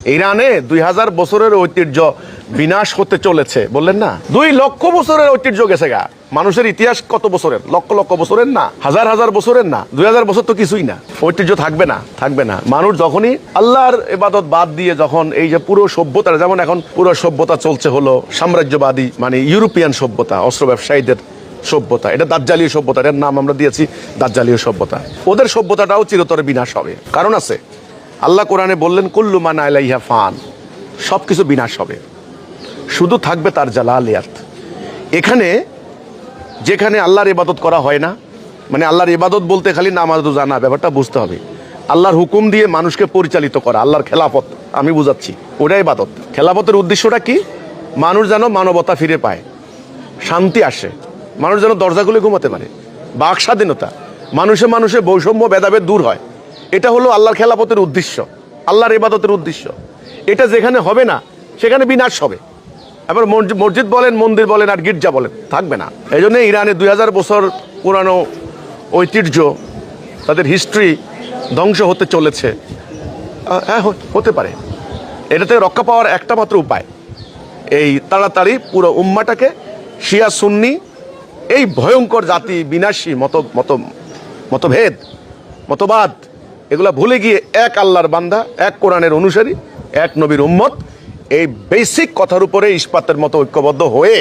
ইরানে 2000 বছরের ঐতিহ্য বিনাশ হতে চলেছে বললেন না। 2 লক্ষ বছরের ঐতিহ্য গেছে গা। মানুষের ইতিহাস কত বছরের? লক্ষ লক্ষ বছরের না, হাজার হাজার বছরের না। 2000 বছর তো কিছুই না। ঐতিহ্য থাকবে না, থাকবে না। মানুষ যখনই আল্লাহর ইবাদত বাদ দিয়ে যখন এই যে পুরো সভ্যতা, যেমন এখন পুরো সভ্যতা চলছে হলো সাম্রাজ্যবাদী, মানে ইউরোপিয়ান সভ্যতা, অস্ত্র ব্যবসায়ীদের সভ্যতা, এটা দাজ্জালীয় সভ্যতা। এর নাম আমরা দিয়েছি দাজ্জালীয় সভ্যতা। ওদের সভ্যতাটাও চিরতরে বিনাশ হবে, কারণ আছে। আল্লাহ কোরআনে বললেন কুল্লু মান আলাইহা ফান, সব কিছু বিনাশ হবে, শুধু থাকবে তার জালালিয়াত। এখানে যেখানে আল্লাহর ইবাদত করা হয় না, মানে আল্লাহর ইবাদত বলতে খালি নামাজ রোজা না, ব্যাপারটা বুঝতে হবে। আল্লাহর হুকুম দিয়ে মানুষকে পরিচালিত করা, আল্লাহর খেলাফত, আমি বুঝাচ্ছি, ওটাই ইবাদত। খেলাফতের উদ্দেশ্যটা কি? মানুষ যেন মানবতা ফিরে পায়, শান্তি আসে, মানুষ যেন দরজা খুলে ঘুমাতে পারে, বাক স্বাধীনতা, মানুষে মানুষে বৈষম্য ভেদাভেদ দূর হয়। এটা হলো আল্লাহর খেলাফতের উদ্দেশ্য, আল্লাহর ইবাদতের উদ্দেশ্য। এটা যেখানে হবে না সেখানে বিনাশ হবে। এবার মসজিদ বলেন, মন্দির বলেন, আর গির্জা বলেন, থাকবে না। এই জন্য ইরানে 2000 বছর পুরানো ঐতিহ্য, তাদের হিস্ট্রি ধ্বংস হতে চলেছে। হ্যাঁ, হতে পারে। এটাতে রক্ষা পাওয়ার একটা মাত্র উপায়, এই তাড়াতাড়ি পুরো উম্মাটাকে শিয়া সুন্নি এই ভয়ঙ্কর জাতি বিনাশী মতভেদ, মতবাদ, এগুলা ভুলে গিয়ে এক আল্লাহর বান্দা, এক কোরআনের অনুসারী, এক নবীর উম্মত, এই বেসিক কথার উপরে ইস্পাতের মতো ঐক্যবদ্ধ হয়ে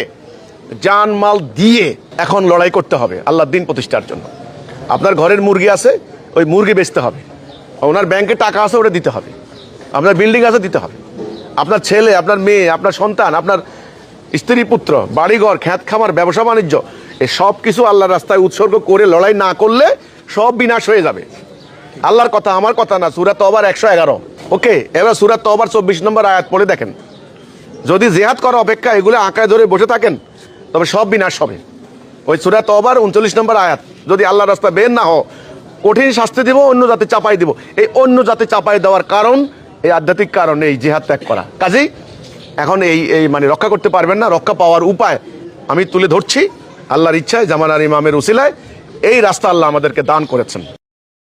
জানমাল দিয়ে এখন লড়াই করতে হবে আল্লাহর দ্বীন প্রতিষ্ঠার জন্য। আপনার ঘরের মুরগি আছে, ওই মুরগি বেচতে হবে। ওনার ব্যাংকে টাকা আছে, ওটা দিতে হবে। আপনার বিল্ডিং আছে, দিতে হবে। আপনার ছেলে, আপনার মেয়ে, আপনার সন্তান, আপনার স্ত্রী পুত্র, বাড়িঘর, খ্যাত খামার, ব্যবসা বাণিজ্য, এই সব কিছু আল্লাহর রাস্তায় উৎসর্গ করে লড়াই না করলে সব বিনাশ হয়ে যাবে। আল্লাহর কথা, আমার কথা না। সূরা তওবার 111। ওকে, এবার সূরা তওবার 24 নম্বর আয়াত পড়ে দেখেন। যদি জিহাদ করা অপেক্ষা এগুলো আঁকায় ধরে বসে থাকেন, তবে সব বিনাশ হবে। ওই সূরা তওবার 39 নম্বর আয়াত, যদি আল্লাহর রাস্তায় বের না হও, কঠিন শাস্তি দিব, অন্য জাতি চাপাই দিব। এই অন্য জাতি চাপাই দেওয়ার কারণ, এই আধ্যাত্মিক কারণে এই জিহাদ ত্যাগ করা। কাজেই এখন এই মানে রক্ষা করতে পারবেন না। রক্ষা পাওয়ার উপায় আমি তুলে ধরছি আল্লাহর ইচ্ছায়, জামানার ইমামের উসিলায়। এই রাস্তা আল্লাহ আমাদেরকে দান করেছেন।